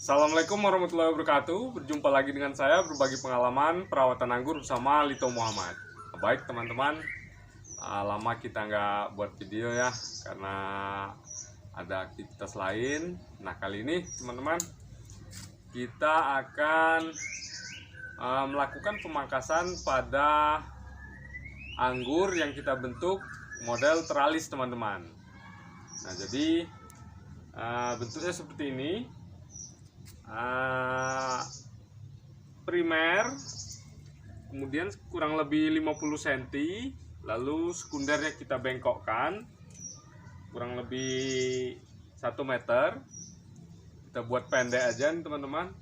Assalamualaikum warahmatullahi wabarakatuh. Berjumpa lagi dengan saya berbagi pengalaman perawatan anggur bersama Lito Muhammad. Baik teman-teman, lama kita nggak buat video ya karena ada aktivitas lain. Nah kali ini teman-teman kita akan melakukan pemangkasan pada anggur yang kita bentuk model teralis teman-teman. Nah jadi bentuknya seperti ini. Primer, kemudian kurang lebih 50 cm, lalu sekundernya kita bengkokkan kurang lebih 1 meter. Kita buat pendek aja nih teman-teman.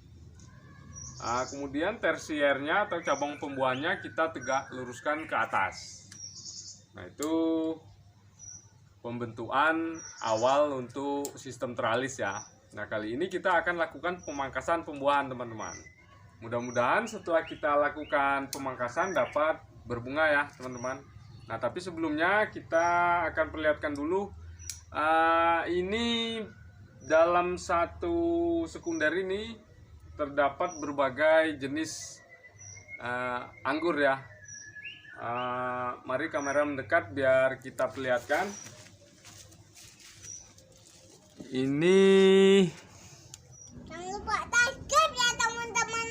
Kemudian tersiernya atau cabang pembuahannya kita tegak luruskan ke atas. Nah itu pembentukan awal untuk sistem teralis ya. Nah kali ini kita akan lakukan pemangkasan pembuahan teman-teman. Mudah-mudahan setelah kita lakukan pemangkasan dapat berbunga ya teman-teman. Nah tapi sebelumnya kita akan perlihatkan dulu ini dalam satu sekunder ini terdapat berbagai jenis anggur ya. Mari kamera mendekat biar kita perlihatkan. Ini jangan lupa subscribe ya teman-teman.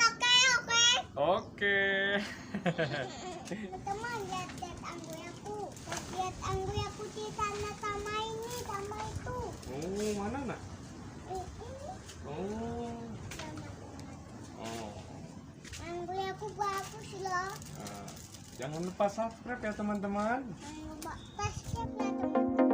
Oke. Teman-teman lihat anggur aku. Lihat anggur aku di sana sama ini sama itu. oh mana nak? Ini. Oh. Anggur aku bagus loh. Jangan lupa subscribe ya teman-teman. Jangan lupa subscribe ya teman-teman.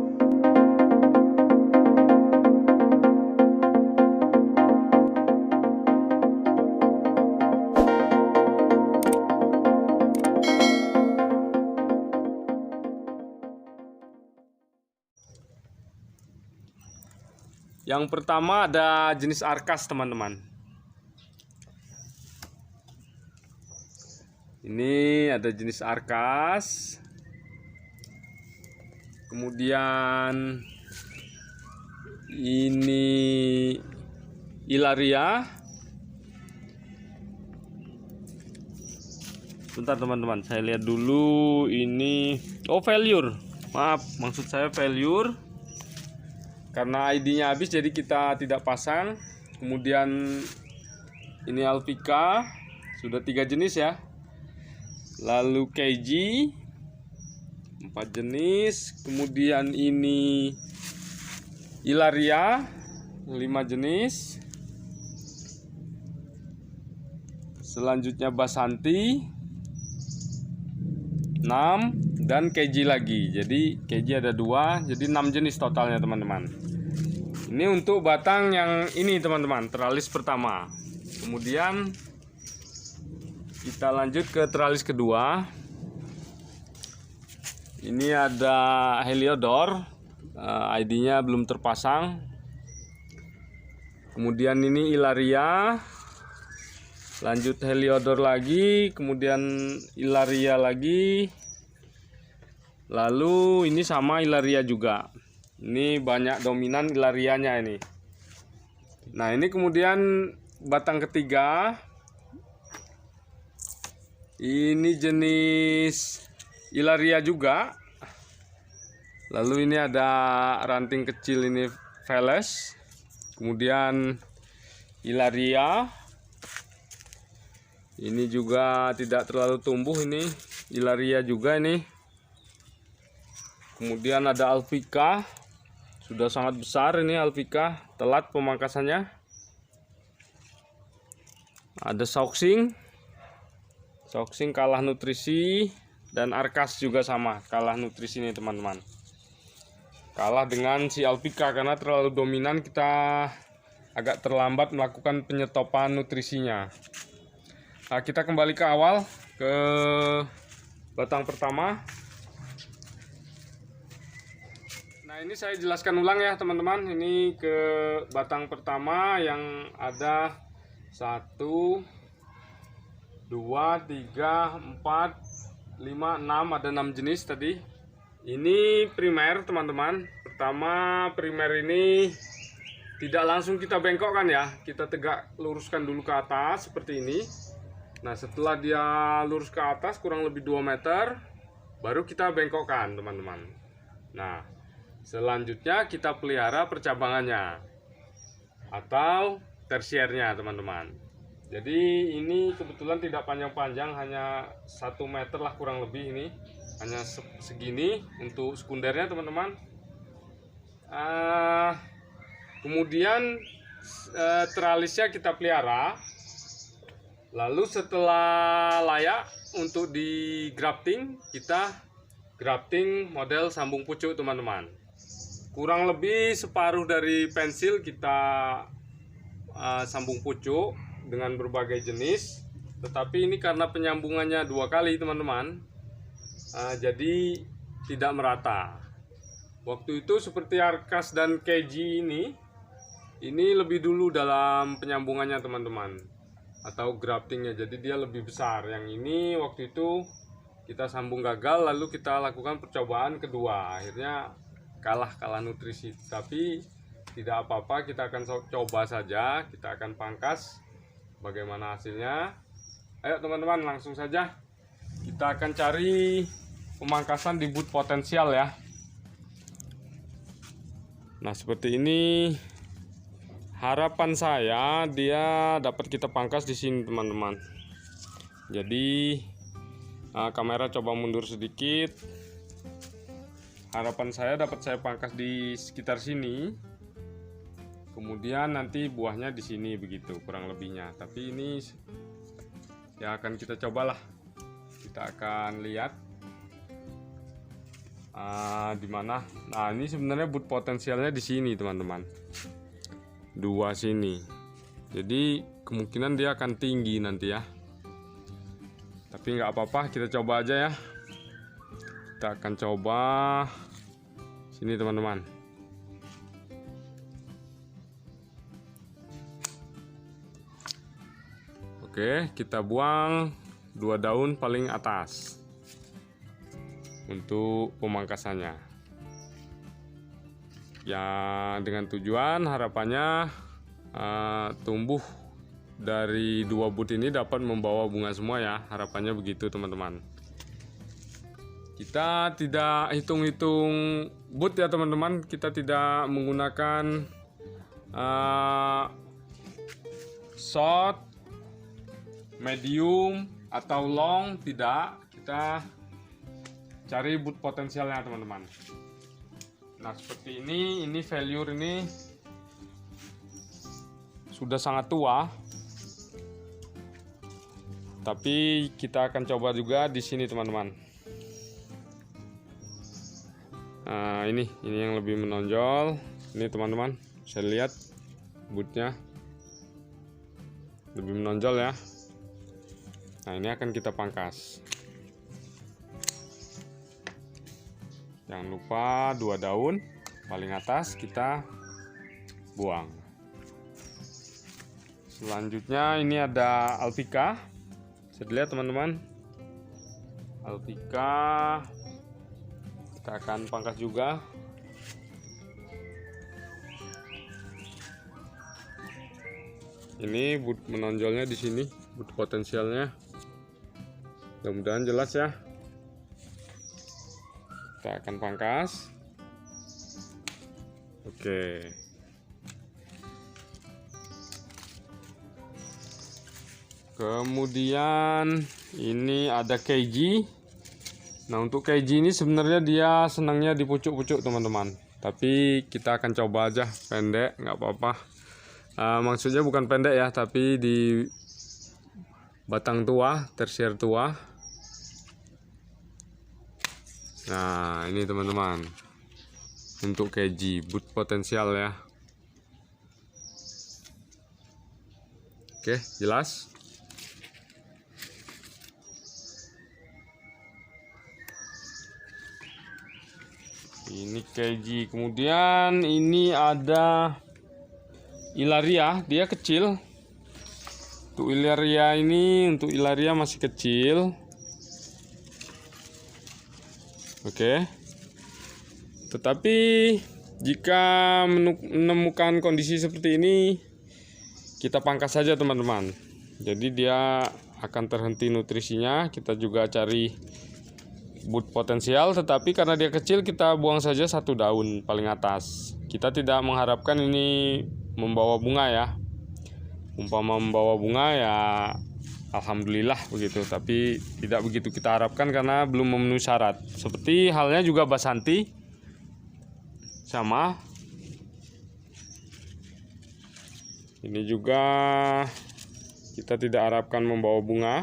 Yang pertama ada jenis Arkas teman-teman. Ini ada jenis Arkas. Kemudian ini Ilaria. Bentar teman-teman, saya lihat dulu ini. Oh, Failure. Maaf, maksud saya Failure. Karena ID-nya habis jadi kita tidak pasang. Kemudian ini Alpika, sudah 3 jenis ya. Lalu KG 4 jenis. Kemudian ini Ilaria 5 jenis. Selanjutnya Basanti 6 dan KG lagi. Jadi KG ada 2, jadi 6 jenis totalnya teman-teman. Ini untuk batang yang ini teman-teman, teralis pertama. Kemudian kita lanjut ke teralis kedua. Ini ada Heliodor, ID-nya belum terpasang. Kemudian ini Ilaria. Lanjut Heliodor lagi, kemudian Ilaria lagi. Lalu ini sama Ilaria juga. Ini banyak dominan Ilarianya ini. Nah ini kemudian batang ketiga. Ini jenis Ilaria juga. Lalu ini ada ranting kecil ini Veles. Kemudian Ilaria. Ini juga tidak terlalu tumbuh ini. Ilaria juga ini. Kemudian ada Alpika. Sudah sangat besar ini Alpika, telat pemangkasannya. Ada Sauxing kalah nutrisi, dan Arkas juga sama, kalah nutrisi nih teman-teman. Kalah dengan si Alpika karena terlalu dominan, kita agak terlambat melakukan penyetopan nutrisinya. Nah, kita kembali ke awal, ke batang pertama. Nah ini saya jelaskan ulang ya teman-teman. Ini ke batang pertama yang ada 1, 2, 3, 4, 5, 6, ada 6 jenis tadi. Ini primer teman-teman. Pertama primer ini tidak langsung kita bengkokkan ya, kita tegak luruskan dulu ke atas seperti ini. Nah setelah dia lurus ke atas kurang lebih 2 meter, baru kita bengkokkan teman-teman. Nah selanjutnya kita pelihara percabangannya atau tersiernya teman-teman. Jadi ini kebetulan tidak panjang-panjang, hanya 1 meter lah kurang lebih, ini hanya segini untuk sekundernya teman-teman. Kemudian tralisnya kita pelihara. Lalu setelah layak untuk di grafting, kita grafting model sambung pucuk teman-teman. Kurang lebih separuh dari pensil kita sambung pucuk dengan berbagai jenis. Tetapi ini karena penyambungannya 2 kali teman-teman, jadi tidak merata. Waktu itu seperti Arkas dan Keiji ini lebih dulu dalam penyambungannya teman-teman, atau graftingnya, jadi dia lebih besar. Yang ini waktu itu kita sambung gagal, lalu kita lakukan percobaan kedua, akhirnya kalah nutrisi. Tapi tidak apa-apa, kita akan coba saja, kita akan pangkas bagaimana hasilnya. Ayo teman-teman, langsung saja kita akan cari pemangkasan di but potensial ya. Nah seperti ini. Harapan saya dia dapat kita pangkas di sini teman-teman. Jadi kamera coba mundur sedikit. Harapan saya dapat saya pangkas di sekitar sini. Kemudian nanti buahnya di sini begitu kurang lebihnya. Tapi ini ya akan kita cobalah. Kita akan lihat di mana. Nah ini sebenarnya but potensialnya di sini teman-teman. 2 sini, jadi kemungkinan dia akan tinggi nanti ya, tapi nggak apa-apa, kita coba aja ya. Kita akan coba sini teman-teman. Oke, kita buang 2 daun paling atas untuk pemangkasannya. Ya dengan tujuan harapannya tumbuh dari 2 but ini dapat membawa bunga semua ya, harapannya begitu teman-teman. Kita tidak hitung-hitung but ya teman-teman, kita tidak menggunakan short, medium atau long, tidak. Kita cari but potensialnya teman-teman. Nah seperti ini failure ini sudah sangat tua, tapi kita akan coba juga di sini teman-teman. Nah ini yang lebih menonjol, ini teman-teman, saya lihat butnya lebih menonjol ya. Nah ini akan kita pangkas. Jangan lupa 2 daun paling atas kita buang. Selanjutnya ini ada Alpika. Bisa dilihat teman-teman, Alpika kita akan pangkas juga. Ini but menonjolnya di sini, but potensialnya. Mudah-mudahan jelas ya. Kita akan pangkas. Oke. Kemudian ini ada Keiji. Nah untuk Keiji ini sebenarnya dia senangnya di pucuk-pucuk teman-teman. Tapi kita akan coba aja pendek, nggak apa-apa. Maksudnya bukan pendek ya, tapi di batang tua, tersier tua. Nah ini teman-teman, untuk Keiji but potensial ya. Oke, jelas. Ini Keiji. Kemudian ini ada Ilaria, dia kecil. Untuk Ilaria masih kecil. Oke. Tetapi Jika menemukan kondisi seperti ini, kita pangkas saja teman-teman. Jadi dia akan terhenti nutrisinya. Kita juga cari bud potensial, tetapi karena dia kecil kita buang saja 1 daun paling atas. Kita tidak mengharapkan ini membawa bunga ya. Umpama membawa bunga ya alhamdulillah begitu, tapi tidak begitu kita harapkan karena belum memenuhi syarat. Seperti halnya juga Basanti, sama. Ini juga kita tidak harapkan membawa bunga.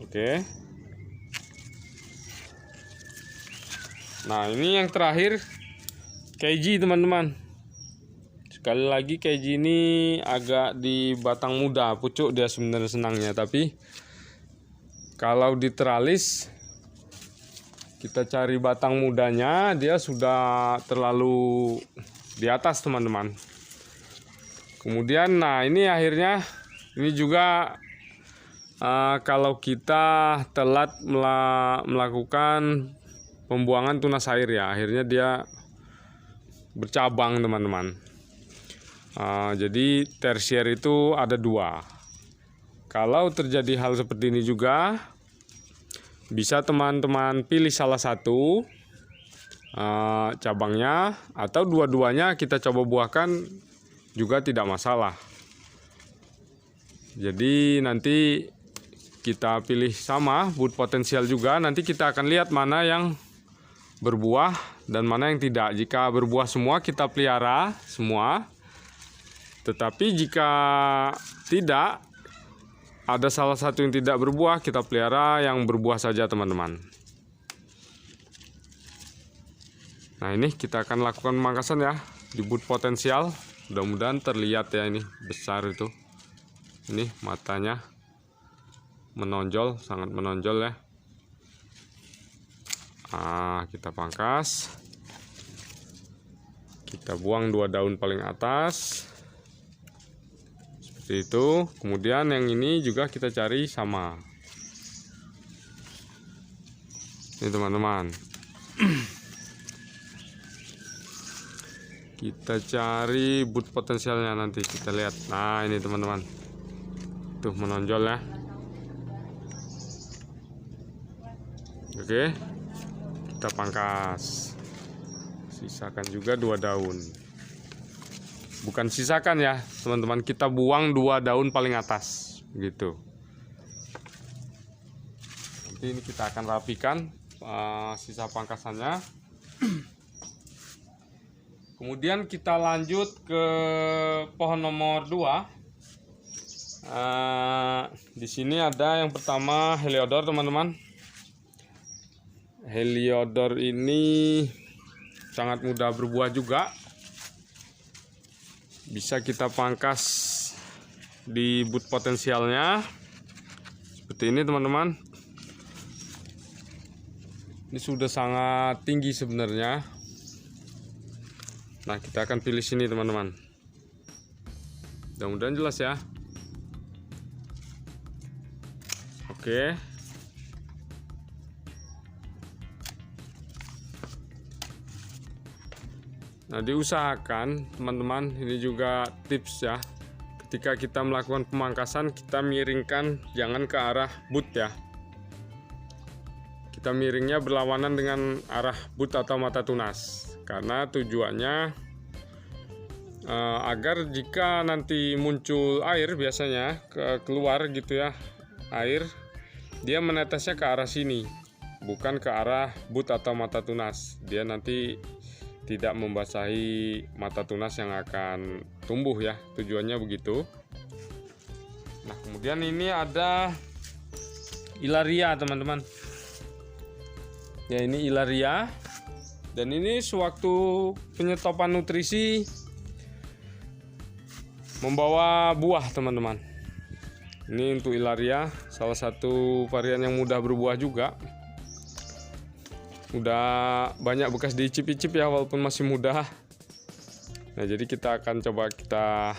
Oke. Nah, ini yang terakhir keiji teman-teman. Sekali lagi keiji ini agak di batang muda, pucuk dia sebenarnya senangnya, tapi kalau diteralis kita cari batang mudanya dia sudah terlalu di atas teman-teman. Kemudian nah ini akhirnya ini juga kalau kita telat melakukan pembuangan tunas air ya, akhirnya dia bercabang teman-teman. Jadi tersier itu ada 2. Kalau terjadi hal seperti ini juga bisa teman-teman pilih salah satu cabangnya atau dua-duanya kita coba buahkan juga tidak masalah. Jadi nanti kita pilih sama bud potensial juga, nanti kita akan lihat mana yang berbuah dan mana yang tidak. Jika berbuah semua kita pelihara semua. Tetapi jika tidak, ada salah satu yang tidak berbuah, kita pelihara yang berbuah saja teman-teman. Nah ini kita akan lakukan pemangkasan ya di bud potensial. Mudah-mudahan terlihat ya, ini besar itu. Ini matanya menonjol, sangat menonjol ya. Kita pangkas. Kita buang 2 daun paling atas. Itu kemudian yang ini juga kita cari sama ini teman-teman. Kita cari bud potensialnya, nanti kita lihat. Nah ini teman-teman, tuh menonjol ya. Oke, kita pangkas, sisakan juga 2 daun. Bukan sisakan ya teman-teman, kita buang 2 daun paling atas gitu. Nanti ini kita akan rapikan sisa pangkasannya. Kemudian kita lanjut ke pohon nomor 2. Di sini ada yang pertama Heliodor teman-teman. Heliodor ini sangat mudah berbuah juga. Bisa kita pangkas di bud potensialnya seperti ini teman-teman. Ini sudah sangat tinggi sebenarnya. Nah kita akan pilih sini teman-teman. Mudah-mudahan jelas ya. Oke. Nah diusahakan teman-teman, ini juga tips ya, ketika kita melakukan pemangkasan kita miringkan jangan ke arah bud ya. Kita miringnya berlawanan dengan arah bud atau mata tunas, karena tujuannya agar jika nanti muncul air, biasanya keluar gitu ya air, dia menetesnya ke arah sini, bukan ke arah bud atau mata tunas. Dia nanti tidak membasahi mata tunas yang akan tumbuh ya, tujuannya begitu. Nah kemudian ini ada Ilaria teman-teman ya, ini Ilaria, dan ini sewaktu penyetopan nutrisi membawa buah teman-teman. Ini untuk Ilaria, salah satu varian yang mudah berbuah juga. Udah banyak bekas diicip-icip ya, walaupun masih muda. Nah jadi kita akan coba kita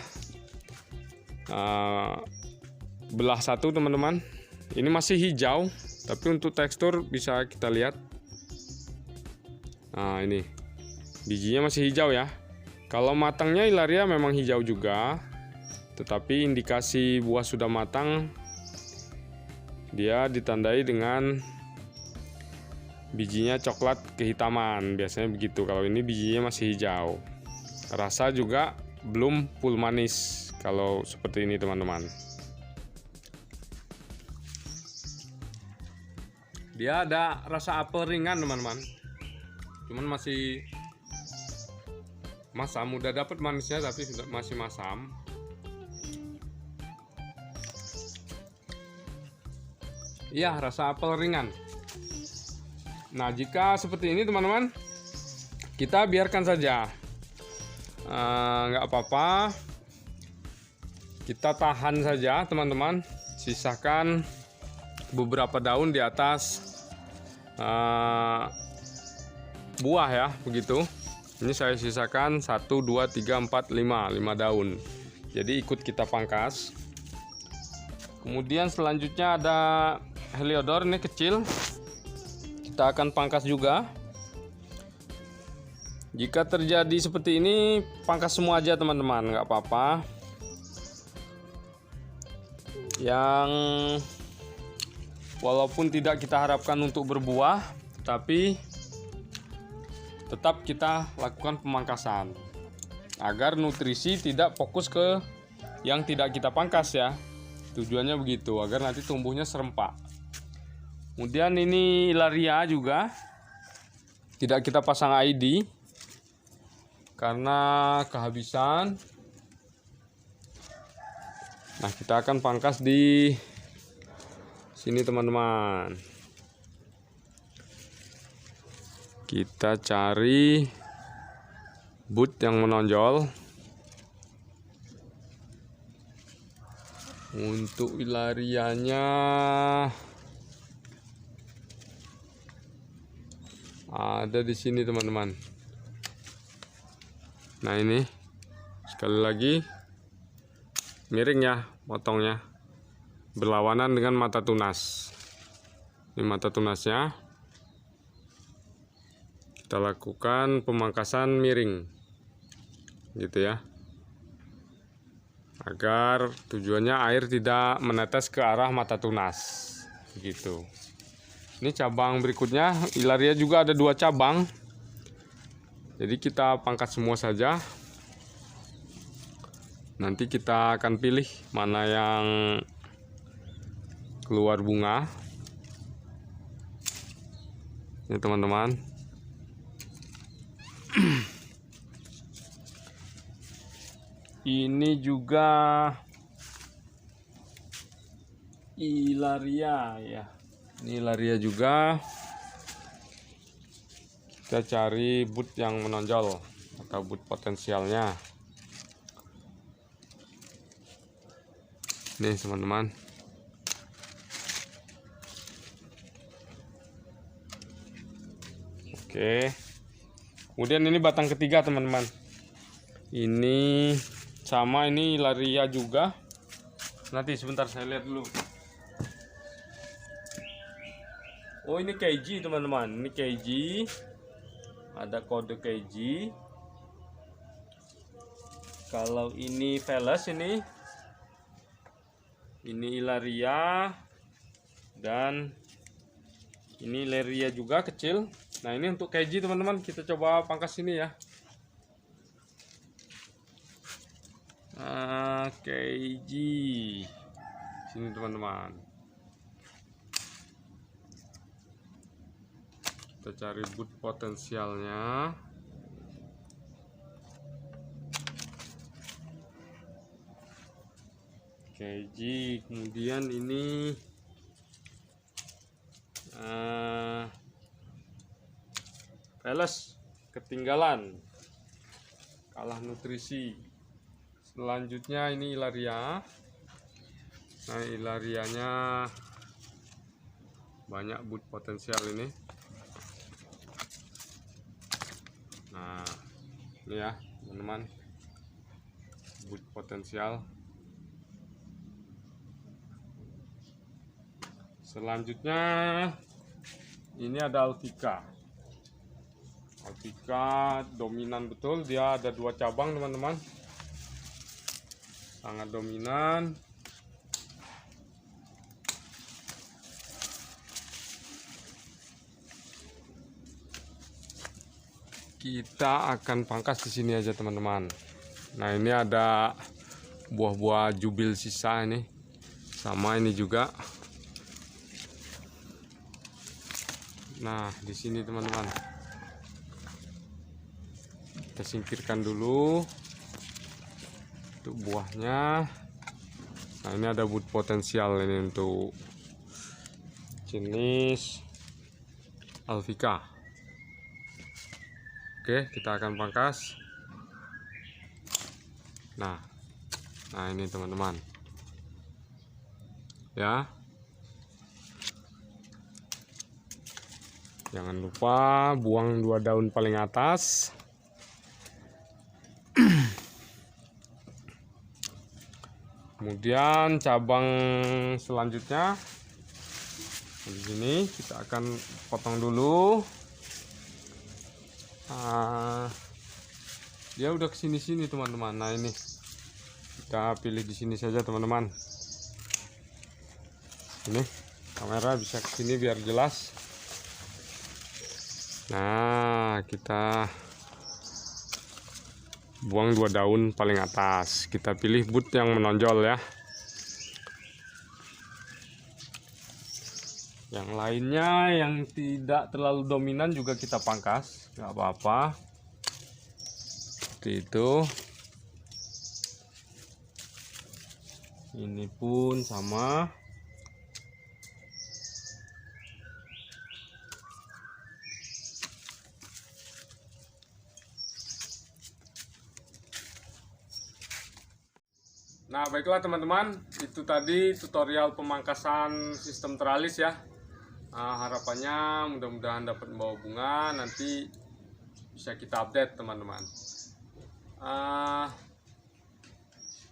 belah satu teman-teman. Ini masih hijau, tapi untuk tekstur bisa kita lihat Nah, ini bijinya masih hijau ya. Kalau matangnya Ilaria memang hijau juga, tetapi indikasi buah sudah matang dia ditandai dengan bijinya coklat kehitaman. Biasanya begitu. Kalau ini bijinya masih hijau. Rasa juga belum full manis kalau seperti ini teman-teman. Dia ada rasa apel ringan teman-teman. Cuman masih masam, udah dapat manisnya tapi masih masam. Iya, rasa apel ringan. Nah, jika seperti ini teman-teman, kita biarkan saja. Nggak apa-apa. Kita tahan saja teman-teman. Sisakan beberapa daun di atas buah ya, begitu. Ini saya sisakan 1, 2, 3, 4, 5 daun. Jadi ikut kita pangkas. Kemudian selanjutnya ada heliodor, ini kecil. Kita akan pangkas juga. Jika terjadi seperti ini, pangkas semua aja teman-teman, nggak apa-apa. Yang walaupun tidak kita harapkan untuk berbuah, tapi tetap kita lakukan pemangkasan agar nutrisi tidak fokus ke yang tidak kita pangkas ya. Tujuannya begitu, agar nanti tumbuhnya serempak. Kemudian ini Ilaria juga tidak kita pasang ID karena kehabisan. Nah, kita akan pangkas di sini teman-teman. Kita cari bud yang menonjol. Untuk Ilarianya ada di sini teman-teman. Nah, ini sekali lagi miring ya potongnya, berlawanan dengan mata tunas. Ini mata tunasnya. Kita lakukan pemangkasan miring gitu ya, agar tujuannya air tidak menetes ke arah mata tunas gitu. Ini cabang berikutnya, Ilaria juga ada 2 cabang. Jadi kita pangkas semua saja. Nanti kita akan pilih mana yang keluar bunga. Ini teman-teman. Ini juga Ilaria ya. Ini Ilaria juga. Kita cari bud yang menonjol atau bud potensialnya. Nih teman-teman. Oke. Kemudian ini batang ketiga teman-teman. Ini sama, ini Ilaria juga. Nanti sebentar saya lihat dulu. Oh, ini keiji teman-teman. Ini keiji. Ada kode keiji. Kalau ini Veles ini Ilaria, dan ini Leria juga kecil. Nah, ini untuk keiji teman-teman, kita coba pangkas ini ya. Keiji sini teman-teman. Kita cari bud potensialnya. Keiji. Kemudian ini Veles ketinggalan, kalah nutrisi. Selanjutnya ini Ilaria. Nah, Ilarianya banyak bud potensial ini. Nah, ini ya teman-teman, bud potensial. Selanjutnya ini ada Altika. Alfika dominan betul, dia ada 2 cabang teman-teman, sangat dominan. Kita akan pangkas di sini aja teman-teman. Nah ini ada buah-buah jubil sisa ini, sama ini juga. Nah di sini teman-teman, kita singkirkan dulu untuk buahnya. Nah ini ada bud potensial ini untuk jenis Alfika. Oke, kita akan pangkas. Nah ini teman-teman ya, jangan lupa buang 2 daun paling atas. Kemudian cabang selanjutnya di sini kita akan potong dulu. Dia udah kesini-sini teman-teman. Nah ini kita pilih di sini saja teman-teman. Ini kamera bisa kesini biar jelas. Nah kita buang 2 daun paling atas. Kita pilih bud yang menonjol ya. Yang lainnya yang tidak terlalu dominan juga kita pangkas, nggak apa-apa. Seperti itu. Ini pun sama. Nah baiklah teman-teman, itu tadi tutorial pemangkasan sistem teralis ya. Harapannya mudah-mudahan dapat membawa bunga, nanti bisa kita update teman-teman.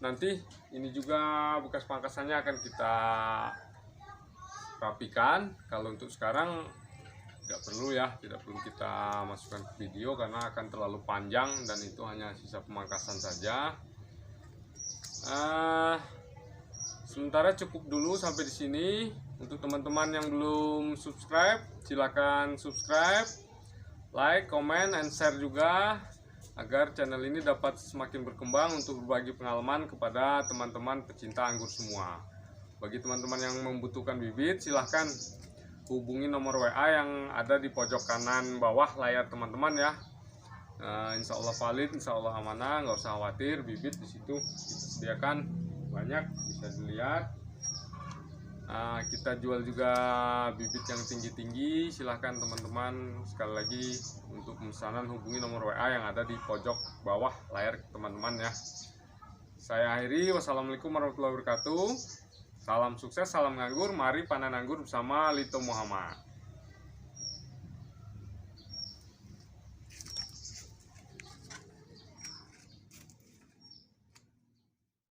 Nanti ini juga bekas pangkasannya akan kita rapikan. Kalau untuk sekarang tidak perlu ya, tidak perlu kita masukkan ke video karena akan terlalu panjang dan itu hanya sisa pemangkasan saja. Sementara cukup dulu sampai di sini. Untuk teman-teman yang belum subscribe, silakan subscribe, like, comment, and share juga agar channel ini dapat semakin berkembang untuk berbagi pengalaman kepada teman-teman pecinta anggur semua. Bagi teman-teman yang membutuhkan bibit, silahkan hubungi nomor WA yang ada di pojok kanan bawah layar teman-teman ya. Insya Allah valid, insya Allah amanah, nggak usah khawatir. Bibit di situ kita sediakan banyak, bisa dilihat. Kita jual juga bibit yang tinggi-tinggi. Silahkan teman-teman, sekali lagi untuk pemesanan hubungi nomor WA yang ada di pojok bawah layar teman-teman ya. Saya akhiri, wassalamualaikum warahmatullahi wabarakatuh. Salam sukses, salam nganggur, mari panen anggur bersama Lito Muhammad.